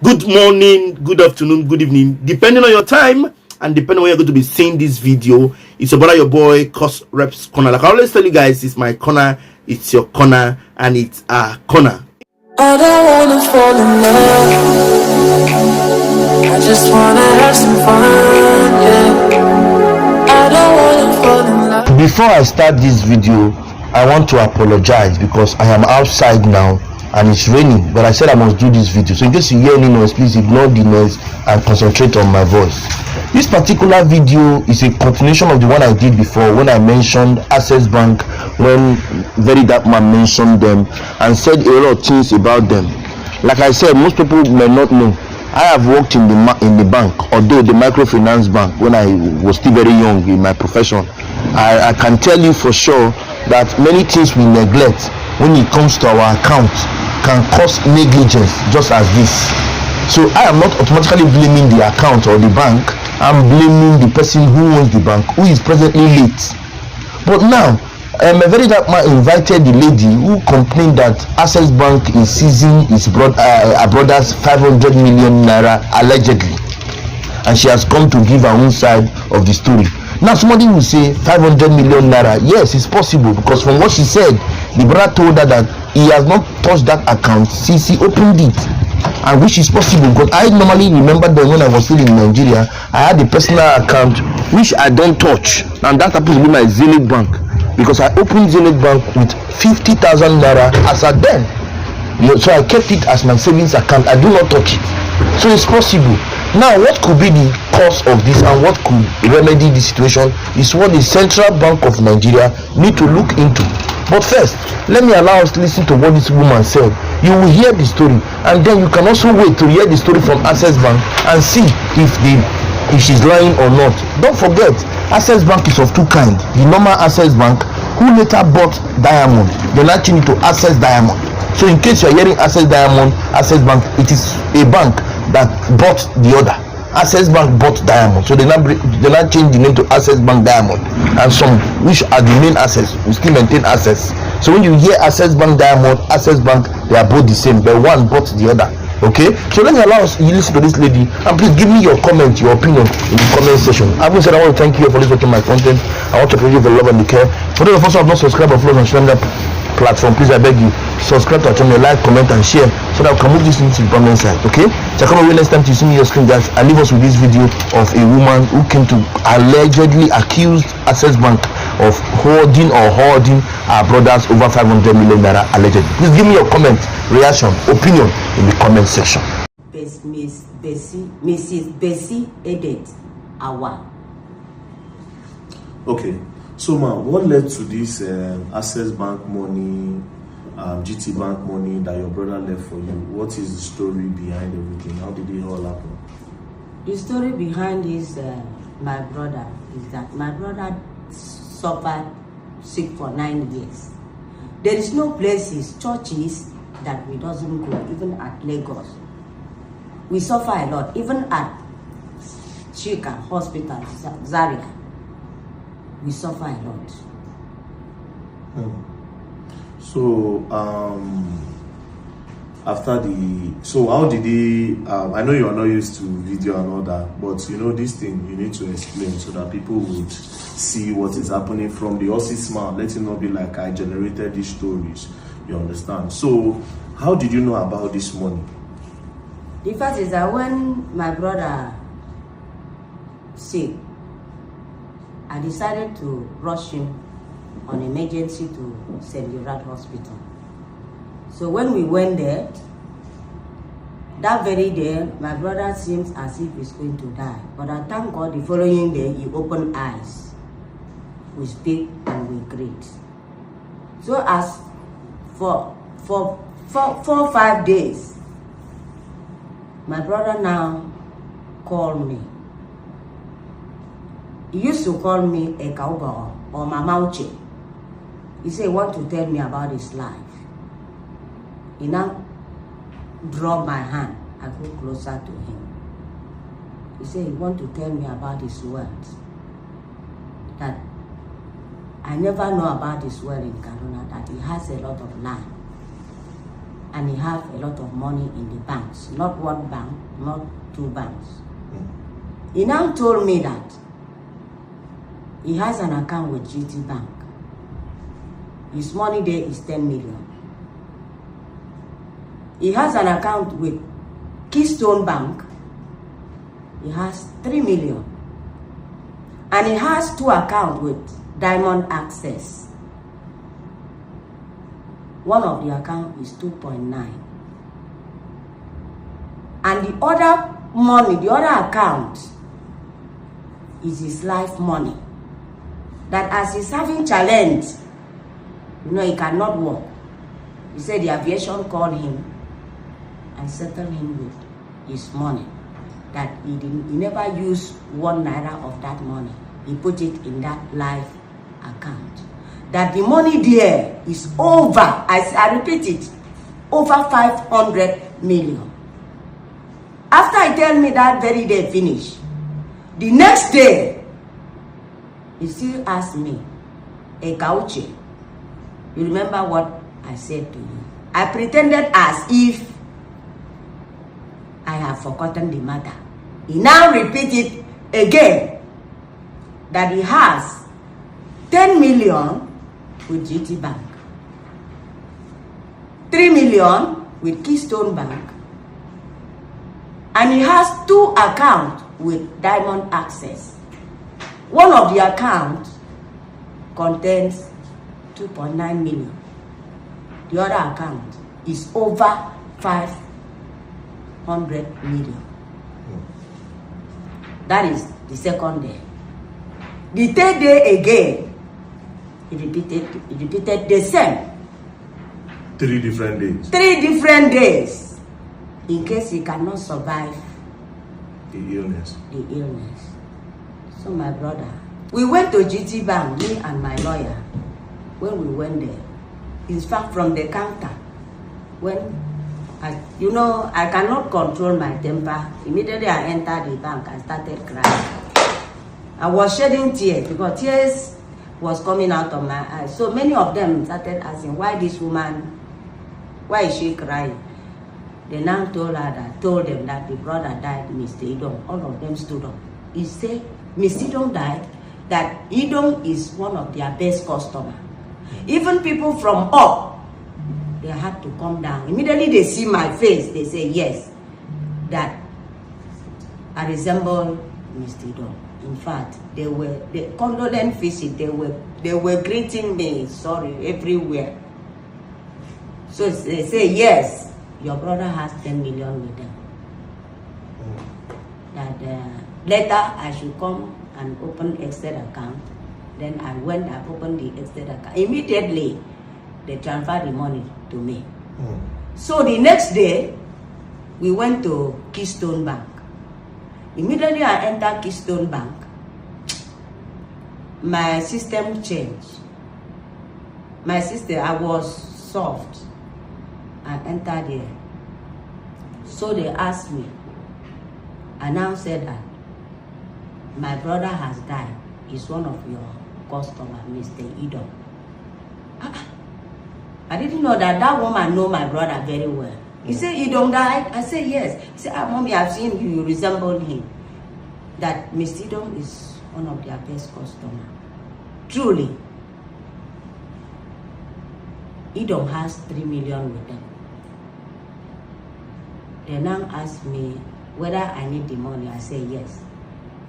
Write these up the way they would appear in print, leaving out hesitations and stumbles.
Good morning, good afternoon, good evening, depending on your time and depending on when you're going to be seeing this video. It's your brother, your boy, courserepscorner. Like I always tell you guys, it's my corner, it's your corner, and it's our corner. I don't wanna fall in love, I just wanna have some fun, yeah. I don't wanna fall in love. Before I start this video, I want to apologize because I am outside now and it's raining, but I said I must do this video. So in case you hear any noise, please ignore the noise and concentrate on my voice. This particular video is a continuation of the one I did before when I mentioned Access Bank, when Very Dark Man mentioned them and said a lot of things about them. Like I said, most people may not know, I have worked in the bank, although the microfinance bank, when I was still very young in my profession. I can tell you for sure that many things we neglect when it comes to our account can cause negligence just as this. So I am not automatically blaming the account or the bank. I'm blaming the person who owns the bank, who is presently late. But now a Very Dark Man invited the lady who complained that Access Bank is seizing his brother's 500 million naira allegedly, and she has come to give her own side of the story. Now somebody will say 500 million naira. Yes, it's possible, because from what she said, the brother told her that he has not touched that account since he opened it, and which is possible because I normally remember that when I was still in Nigeria, I had a personal account which I don't touch, and that happens to be my Zenith Bank, because I opened Zenith Bank with 50,000 naira as at then. So I kept it as my savings account. I do not touch it. So it's possible. Now what could be the cause of this and what could remedy the situation is what the Central Bank of Nigeria need to look into. But first, let me allow us to listen to what this woman said. You will hear the story, and then you can also wait to hear the story from Access Bank and see if she's lying or not. Don't forget, Access Bank is of two kinds. The normal Access Bank, who later bought Diamond, they now changed it to Access Diamond. So in case you are hearing Access Diamond, Access Bank, it is a bank that bought the other. Access Bank bought Diamond, so they now change the name to Access Bank Diamond, and some which are the main assets will still maintain access. So when you hear Access Bank Diamond, Access Bank, they are both the same, but one bought the other. Okay, so let me allow us you listen to this lady, and please give me your comment, your opinion in the comment section. Having said, I want to thank you for watching my content. I want to thank you for the love and the care. For those of us who have not subscribed or followed on that platform, please, I beg you, subscribe to our channel, like, comment and share so that we can move this into the comment side. Okay, so come away next time to see me your screen, guys. I leave us with this video of a woman who came to allegedly accuse Access Bank of hoarding our brothers over 500 million naira allegedly. Please give me your comment, reaction, opinion in the comment section. Mrs. Bessie Edith Awa. Okay, so ma'am, what led to this Access Bank money, GT Bank money that your brother left for you? What is the story behind everything? How did it all happen? The story behind is my brother is that my brother suffered sick for 9 years. There is no places, churches that we doesn't go, even at Lagos. We suffer a lot, even at Chika Hospital, Zaria. We suffer a lot. So so how did he I know you are not used to video and all that, but you know this thing you need to explain so that people would see what is happening from the horse's mouth. Let it not be like I generated these stories, you understand? So how did you know about this money? The fact is that when my brother sick, I decided to rush him on emergency to St. Gerard Hospital. So when we went there, that very day, my brother seems as if he's going to die. But I thank God the following day, he opened eyes. We speak and we greet. So as for 4 or 5 days, my brother now called me. He used to call me a cowboy or Mama Uche. He said he want to tell me about his life. He now dropped my hand. I go closer to him. He said he want to tell me about his wealth. That I never know about his wealth in Kaduna, that he has a lot of land. and he have a lot of money in the banks, not one bank, not two banks. He now told me that he has an account with GT Bank. His money there is 10 million. He has an account with Keystone Bank. He has 3 million. And he has 2 accounts with Diamond Access. One of the accounts is 2.9. And the other money, the other account is his life money. That as he's having challenge, you know, he cannot work. He said the aviation called him and settled him with his money. That he never used 1 naira of that money. He put it in that life account. That the money there is over, I repeat it, over 500 million. After he tell me that very day finish, the next day, he still asked me, Ekauche, you remember what I said to you? I pretended as if I have forgotten the matter. He now repeat it again, that he has 10 million with GT Bank, 3 million with Keystone Bank, and he has 2 accounts with Diamond Access. One of the accounts contains 2.9 million. The other account is over 500 million. That is the second day. The third day again, he repeated the same. 3 different days. 3 different days. In case he cannot survive The illness. So my brother, we went to GT Bank, me and my lawyer. When we went there, in fact from the counter, when I cannot control my temper. Immediately I entered the bank and started crying. I was shedding tears because tears was coming out of my eyes. So many of them started asking, why this woman, why is she crying? They now told them that the brother died, Mr. Idom. All of them stood up. He said, Mr. Idom died, that Idom is one of their best customers. Even people from up, they had to come down. Immediately they see my face, they say, yes, that I resemble Mr. Idom. In fact, the condolence visit, they were greeting me, sorry, everywhere. So they say, yes, your brother has 10 million with them. That later I should come and open Excel account. Then I went and opened the Excel account. Immediately, they transferred the money to me. So the next day, we went to Keystone Bank. Immediately I entered Keystone Bank. My system changed. My system, I was soft. I entered there. So they asked me. I now said that my brother has died. He's one of your customers, Mr. Idom. I didn't know that woman know my brother very well. He said, Idom died? I said, yes. He said, Mommy, I've seen you, you resemble him. That Mr. Idom is one of their best customers. Truly. Idom has 3 million with them. They now asked me whether I need the money. I said yes.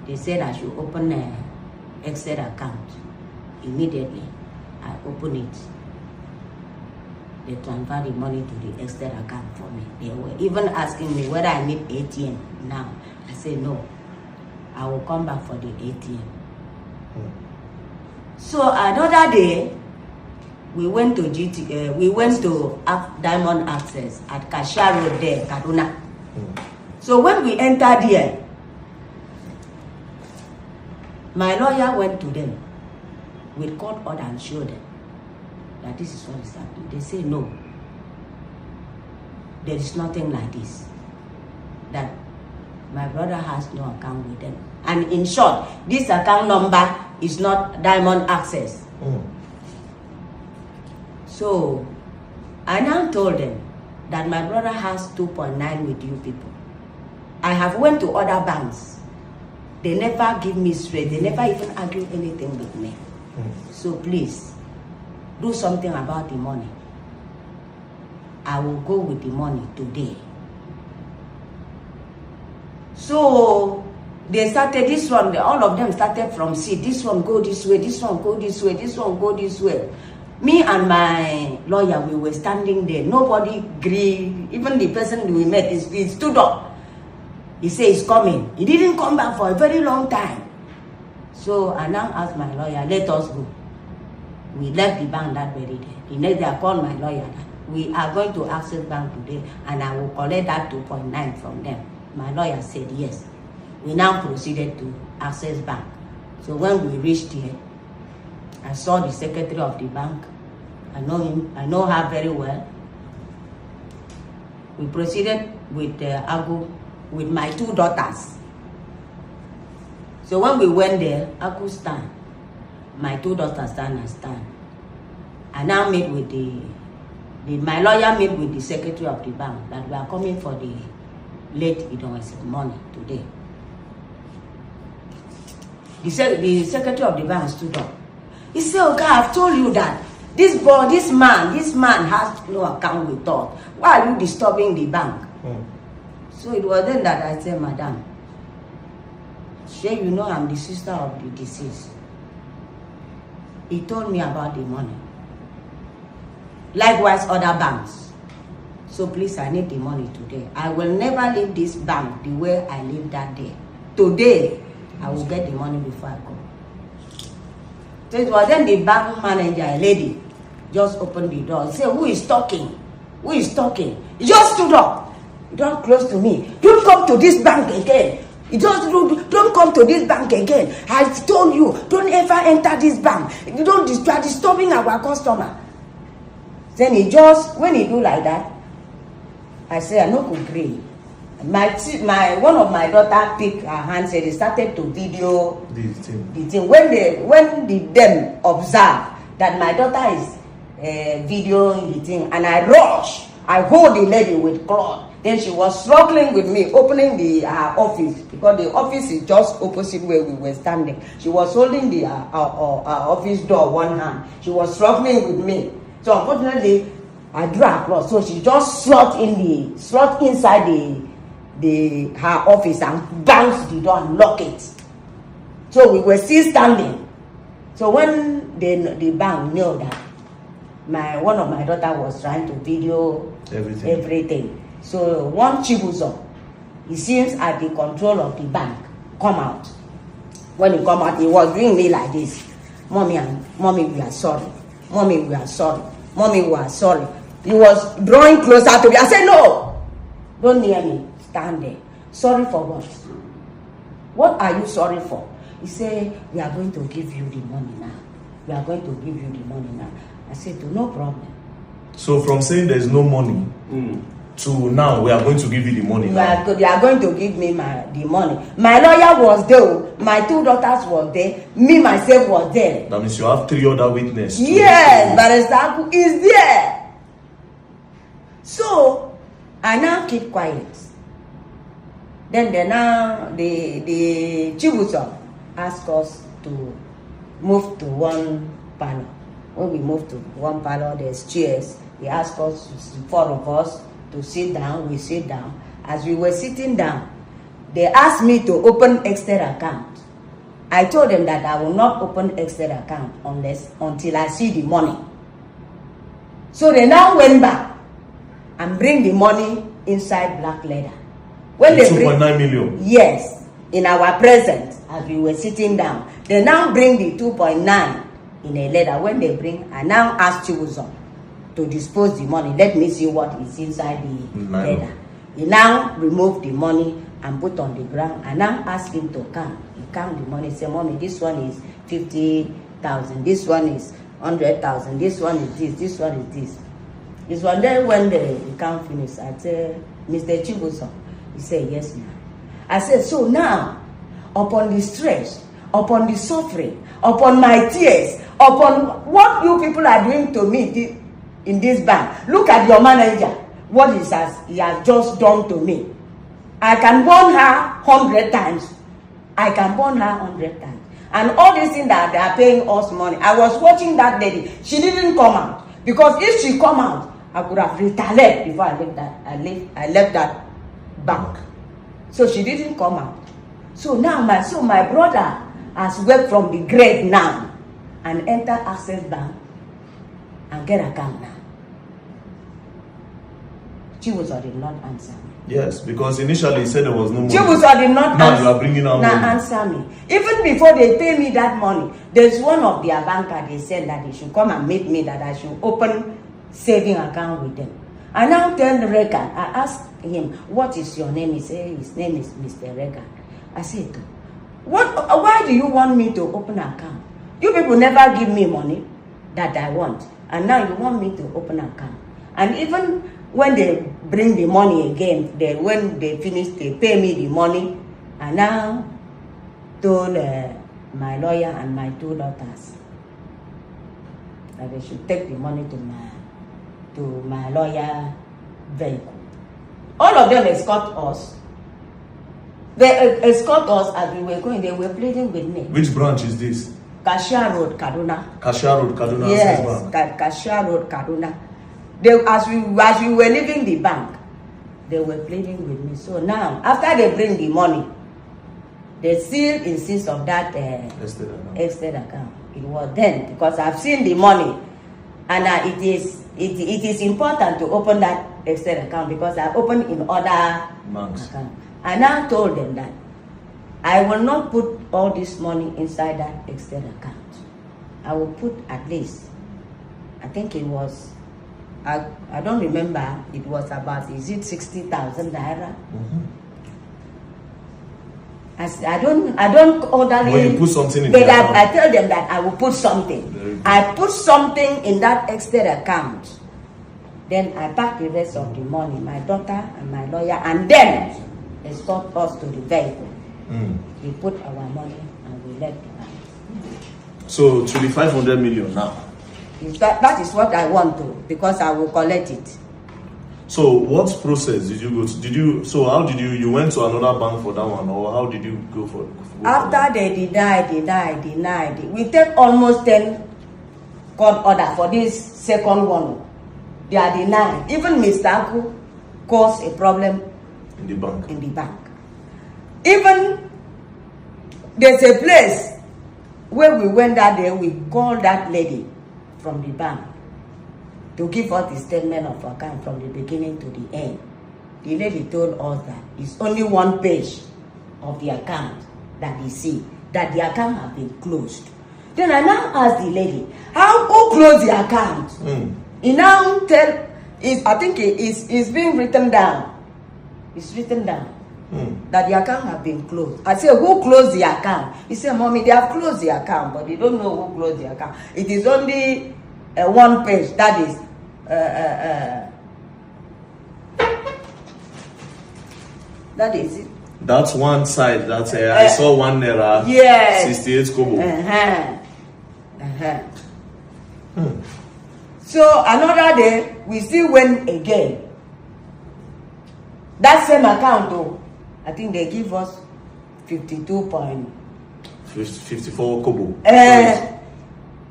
They said I should open an Excel account. Immediately, I opened it. They transferred the money to the Excel account for me. They were even asking me whether I need ATM now. I said no. I will come back for the ATM. So another day, we went to Diamond Access at Kasha Road there, Kaduna. So when we entered here, my lawyer went to them with court order and showed them that this is what is happening. They say no, there is nothing like this. That my brother has no account with them. And in short, this account number is not Diamond Access. So I now told them that my brother has 2.9 with you people. I have went to other banks. They never give me straight. They never even argue anything with me. So please, do something about the money. I will go with the money today. So they started this one, all of them started from C. This one go this way, this one go this way, this one go this way. Me and my lawyer, we were standing there. Nobody agreed. Even the person we met, he stood up. He said he's coming. He didn't come back for a very long time. So I now asked my lawyer, let us go. We left the bank that very day. The next day I called my lawyer that we are going to Access Bank today and I will collect that 2.9 from them. My lawyer said yes. We now proceeded to Access Bank. So when we reached here, I saw the secretary of the bank. I know him. I know her very well. We proceeded with Agu, with my 2 daughters. So when we went there, Agu stand. My 2 daughters stand and stand. I now meet with my lawyer meet with the secretary of the bank that we are coming for the late Idon's money today. The secretary of the bank stood up. He said, okay, I've told you that this man has no account with us. Why are you disturbing the bank? So it was then that I said, Madam, sure you know I'm the sister of the deceased. He told me about the money. Likewise, other banks. So please, I need the money today. I will never leave this bank the way I lived that day. Today, I will get the money before I go. So it was then the bank manager, a lady, just opened the door and said, who is talking? Who is talking? He just stood up. Don't close to me. Don't come to this bank again. Don't come to this bank again. I told you, don't ever enter this bank. You are disturbing our customer. Then when he do like that, I said, I no could agree. One of my daughter picked her hand, said they started to video the thing. When them observe that my daughter is videoing the thing, and I rush, I hold the lady with cloth. Then she was struggling with me, opening her office, because the office is just opposite where we were standing. She was holding the office door one hand. She was struggling with me. So unfortunately, I drew her cloth. So she just slot inside her office and bounced the door and locked it. So we were still standing. So when the bank knew that one of my daughter was trying to video everything. So one Chibuzo, he seems at the control of the bank, come out. When he come out, he was doing me like this. Mommy, we are sorry. Mommy, we are sorry. Mommy, we are sorry. He was drawing closer to me. I said, no, don't near me. Stand there. Sorry for what? What are you sorry for? He said, we are going to give you the money now. We are going to give you the money now. I said, no problem. So from saying there's no money to now we are going to give you the money now. They are going to give me the money. My lawyer was there. My 2 daughters were there. Me, myself was there. That means you have 3 other witnesses. Yes, Barrister is there. So, I now keep quiet. Then the Chibuzo asked us to move to one panel. When we moved to one panel, there's chairs. He asked us, 4 of us, to sit down. We sit down. As we were sitting down, they asked me to open extra account. I told them that I will not open extra account until I see the money. So they now went back and bring the money inside black leather. When they 2.9 million. Yes, in our presence, as we were sitting down, they now bring the 2.9 in a letter. When they bring, I now ask Chibuzo to dispose the money. Let me see what is inside the letter. He now removed the money and put on the ground. I now ask him to count. He count the money. Say, Mommy, this one is 50,000. This one is 100,000. This one is this. This one is this. This one. Then when the count finished, I said, Mr. Chibuzo. He said, yes, ma'am. I said, so now, upon the stress, upon the suffering, upon my tears, upon what you people are doing to me in this bank, look at your manager. what he has just done to me. I can burn her 100 times. I can burn her 100 times. And all these things that they are paying us money. I was watching that lady. She didn't come out. Because if she come out, I could have retaliated before I left that. I left that bank. So she didn't come out. So now my brother has worked from the grave now and enter Access Bank and get account now. Chibuzo did not answer me. Yes, because initially he said there was no money. Chibuzo did not now you are bringing out money. answer me. Even before they pay me that money, there's one of their banker, they said that they should come and meet me, that I should open saving account with them. I now tell the Regan, I asked him, what is your name? He said his name is Mr. Regan. I said, why do you want me to open an account? You people never give me money that I want, and now you want me to open an account. And even when they bring the money again, when they finish, they pay me the money. I now told my lawyer and my 2 daughters that they should take the money to my lawyer vehicle. All of them escort us. They escort us as we were going. They were pleading with me. Which branch is this? Kashia Road, Kaduna. Kashia Road, Kaduna. Yes, Kashia Road, Kaduna. As we were leaving the bank, they were pleading with me. So now, after they bring the money, they still insist on that estate account. It was then, because I've seen the money, and it is important to open that estate account, because I opened in other banks. I now told them that I will not put all this money inside that estate account. I will put at least, I think it was, I don't remember, it was about, is it 60,000 naira? I don't order when you put something in but the account. I tell them that I will put something. I put something in that estate account. Then I pack the rest of the money, my daughter and my lawyer, and then escort us to the vehicle. We put our money and we left the bank. So to the 500 million now. That is what I want to, because I will collect it. So what process did you go to? So how did you went to another bank for that one, or how did you go for After they denied it. We take almost 10 court order for this second one. They are denied. Even Mr. Aku caused a problem in the bank. Even there's a place where we went that day, we called that lady from the bank to give us the statement of account from the beginning to the end. The lady told us that it's only one page of the account that we see, that the account has been closed. Then I now asked the lady, who closed the account? He now I think it's being written down. It's written down that the account has been closed. I said, who closed the account? He said, Mommy, they have closed the account, but they don't know who closed the account. It is only one page, that is that is it. That's one side. That's I saw 1 naira. Yes. 68 kobo. So another day we still went again. That same account though, I think they give us 54 kobo.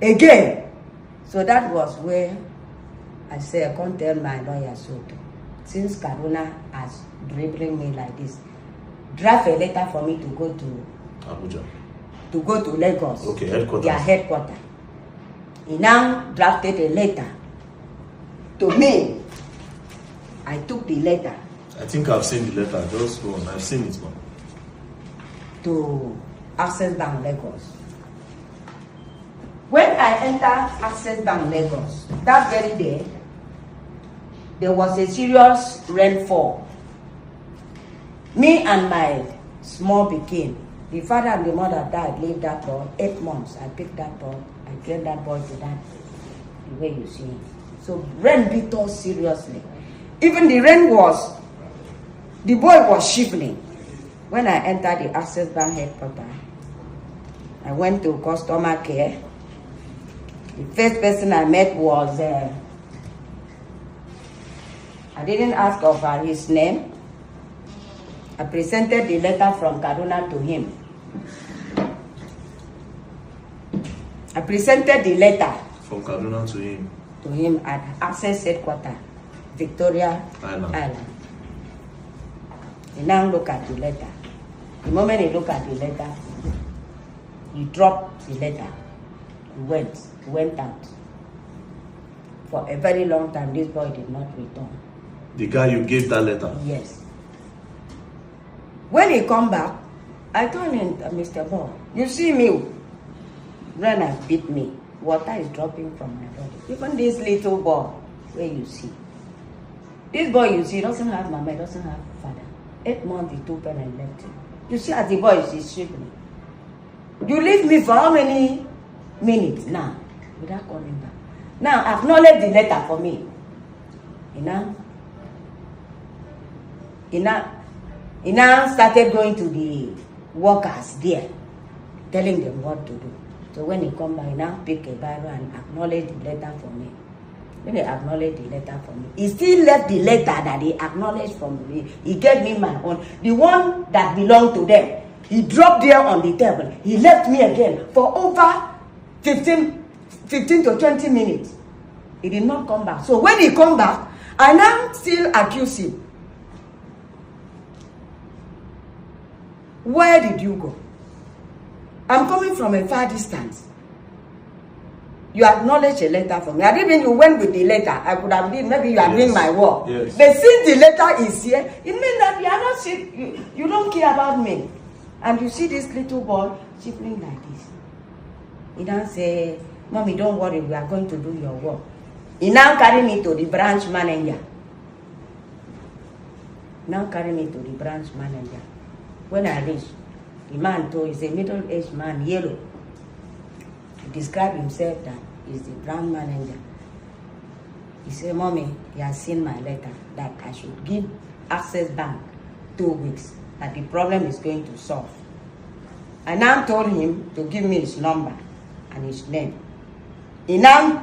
Again. So that was where I said, I can't tell my lawyer so since Kaduna has dribbling me like this, draft a letter for me to go to Abuja, to go to Lagos. Okay, headquarters. Their headquarters. He now drafted a letter to me. I took the letter. I think I've seen the letter. Just go on. I've seen it, man. To Access Bank Lagos. When I entered Access Bank Lagos, that very day, there was a serious rainfall. Me and my small pikin, the father and the mother died, leave that boy, 8 months. I picked that boy, I gave that boy to that, the way you see him. So rain beat us seriously. Even the rain the boy was shivering. When I entered the Access Bank headquarters, I went to customer care. The first person I met was I didn't ask of his name. I presented the letter from Kaduna to him. I presented the letter from Kaduna to him. To him at Access headquarters, Victoria Island. He now look at the letter. The moment he looked at the letter, he dropped the letter. He went out. For a very long time, this boy did not return. The guy you gave that letter? Yes. When he come back, I told him, Mr. Boy, you see me, run and beat me. Water is dropping from my body. Even this little boy, where you see. This boy you see doesn't have mama, doesn't have father. 8 months he took pen and left him. You see as the boy is shivering. You leave me for how many minutes now? Without coming back. Now acknowledge the letter for me. He now started going to the workers there, telling them what to do. So when he come back, he now pick a Bible and acknowledge the letter for me. When he acknowledged the letter for me, he still left the letter that he acknowledged from me. He gave me my own, the one that belonged to them. He dropped there on the table. He left me again for over 15 to 20 minutes. He did not come back. So when he come back, I now still accuse him. Where did you go? I'm coming from a far distance. You acknowledge a letter for me. I didn't mean you went with the letter. I could have been, maybe you are doing my work. Yes. But since the letter is here, it means that you are not you don't care about me. And you see this little boy shivering like this. He now say, Mommy, don't worry, we are going to do your work. He now carry me to the branch manager. Now carry me to the branch manager. When I reach, the man told, he's a middle-aged man, yellow. He described himself that he's the branch manager. He said, Mommy, he has seen my letter that I should give Access Bank 2 weeks, that the problem is going to solve. I now told him to give me his number and his name. He now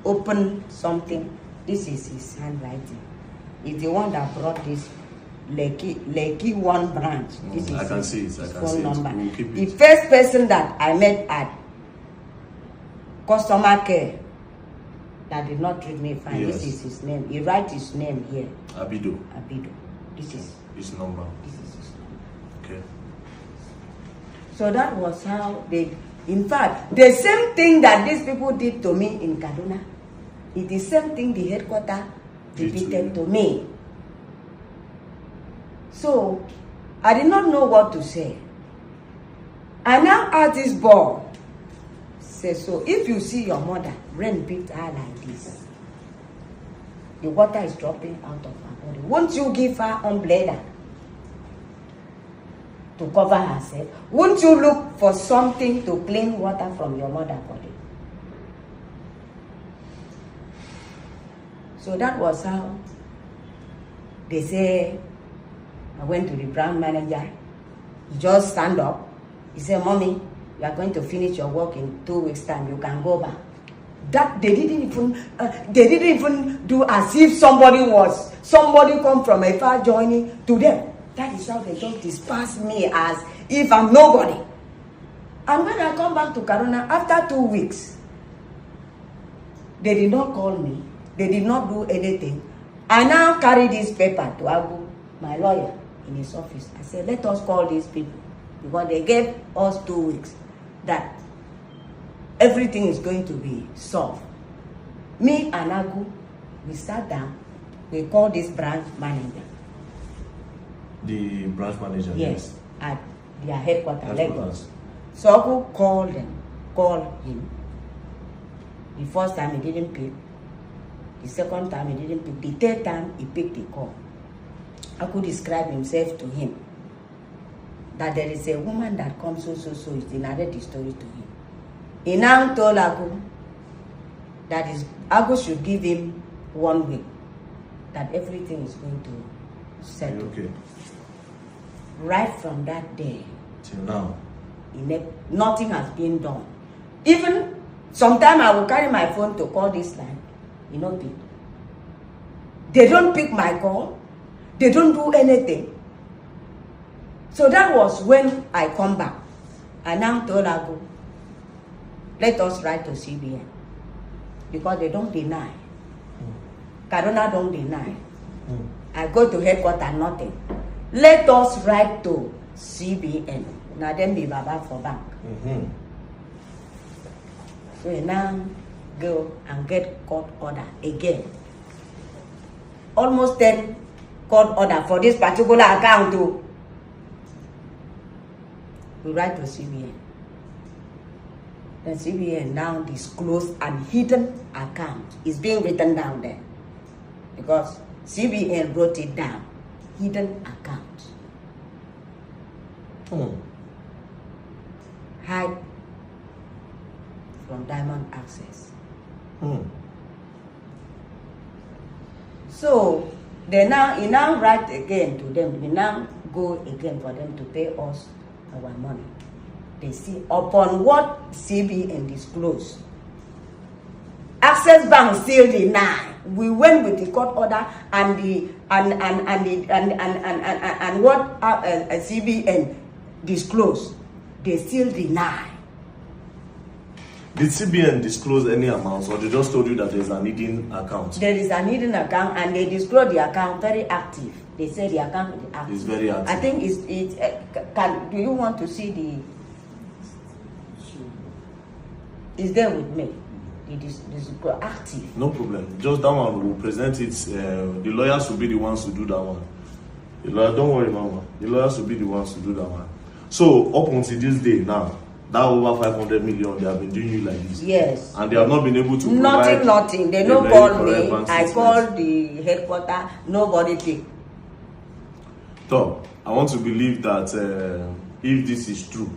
opened something. This is his handwriting. He's the one that brought this Lekki 1 branch. This is I can see it. I can phone see number. We'll keep The it. first person that I met at customer care that did not treat me fine. Yes. This is his name. He writes his name here. Abido. This is His number. his number. Okay. So that was how they, in fact, the same thing that these people did to me in Kaduna, it is the same thing the headquarters repeated to me. So, I did not know what to say. I now asked this boy, say, so if you see your mother, rain beat her like this, the water is dropping out of her body, won't you give her umbrella to cover herself? Won't you look for something to clean water from your mother's body? So that was how they say. I went to the brand manager. He just stand up. He said, Mommy, you are going to finish your work in 2 weeks' time. You can go back. That they didn't even do as if somebody come from a far journey to them. That is how they just dispersed me as if I'm nobody. And when I come back to Kaduna after 2 weeks, they did not call me. They did not do anything. I now carry this paper to Abu, my lawyer, in his office. I said, let us call these people, because they gave us 2 weeks that everything is going to be solved. Me and Agu, we sat down, we called this branch manager. The branch manager? Yes, at their headquarters, Lagos. Lagos. So Agu called him. The first time he didn't pick. The second time he didn't pick. The third time he picked the call. I could describe himself to him. That there is a woman that comes so. He narrated the story to him. He now told Agu that Agu should give him 1 week. That everything is going to settle. Okay. Right from that day Till now. nothing has been done. Even sometimes I will carry my phone to call this line. You know, people. They don't pick my call. They don't do anything. So that was when I come back. I now told Abu, let us write to CBN. Because they don't deny. Kaduna don't deny. I go to headquarters, nothing. Let us write to CBN. Now then be Baba for bank. So we now go and get court order again. Almost 10 court order for this particular account too. We write to CBN. Then CBN now disclose an hidden account. It's being written down there. Because CBN wrote it down. Hidden account. Hide from Diamond Access. So he now write again to them. We now go again for them to pay us our money. They see upon what CBN disclosed. Access Bank still deny. We went with the court order and what CBN disclosed. They still deny. Did CBN disclose any amounts, or they just told you that there's an hidden account? There is an hidden account, and they disclose the account very active. They say the account is active. It's very active. I think do you want to see the? Is there with me? It is active. No problem. Just that one, we will present it. The lawyers will be the ones to do that one. Don't worry, Mama. The lawyers will be the ones to do that one. So up until this day now, that over 500 million, they have been doing you like this. Yes. And they have not been able to nothing. They don't call me. I called the headquarters. Nobody picked. So I want to believe that if this is true,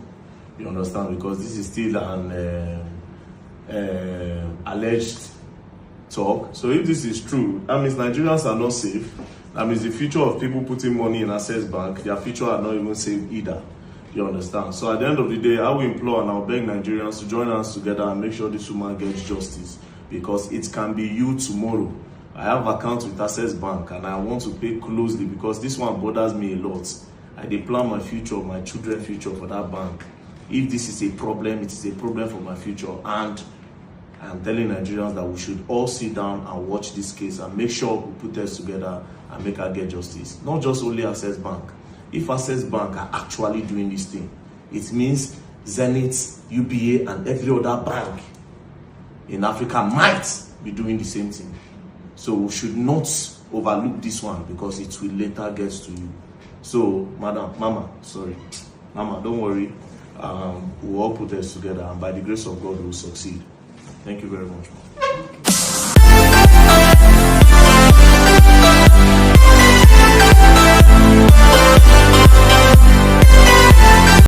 you understand, because this is still an alleged talk. So if this is true, that means Nigerians are not safe. That means the future of people putting money in Access Bank, their future are not even safe either. You understand? So at the end of the day, I will implore and I'll beg Nigerians to join us together and make sure this woman gets justice, because it can be you tomorrow. I have accounts with Access Bank and I want to pay closely because this one bothers me a lot. I dey plan my future, my children's future for that bank. If this is a problem, it is a problem for my future. And I'm telling Nigerians that we should all sit down and watch this case and make sure we put us together and make her get justice. Not just only Access Bank. If Access Bank are actually doing this thing, it means Zenith, UBA, and every other bank in Africa might be doing the same thing. So we should not overlook this one because it will later get to you. So, Mama, don't worry. We'll all put us together, and by the grace of God, we'll succeed. Thank you very much.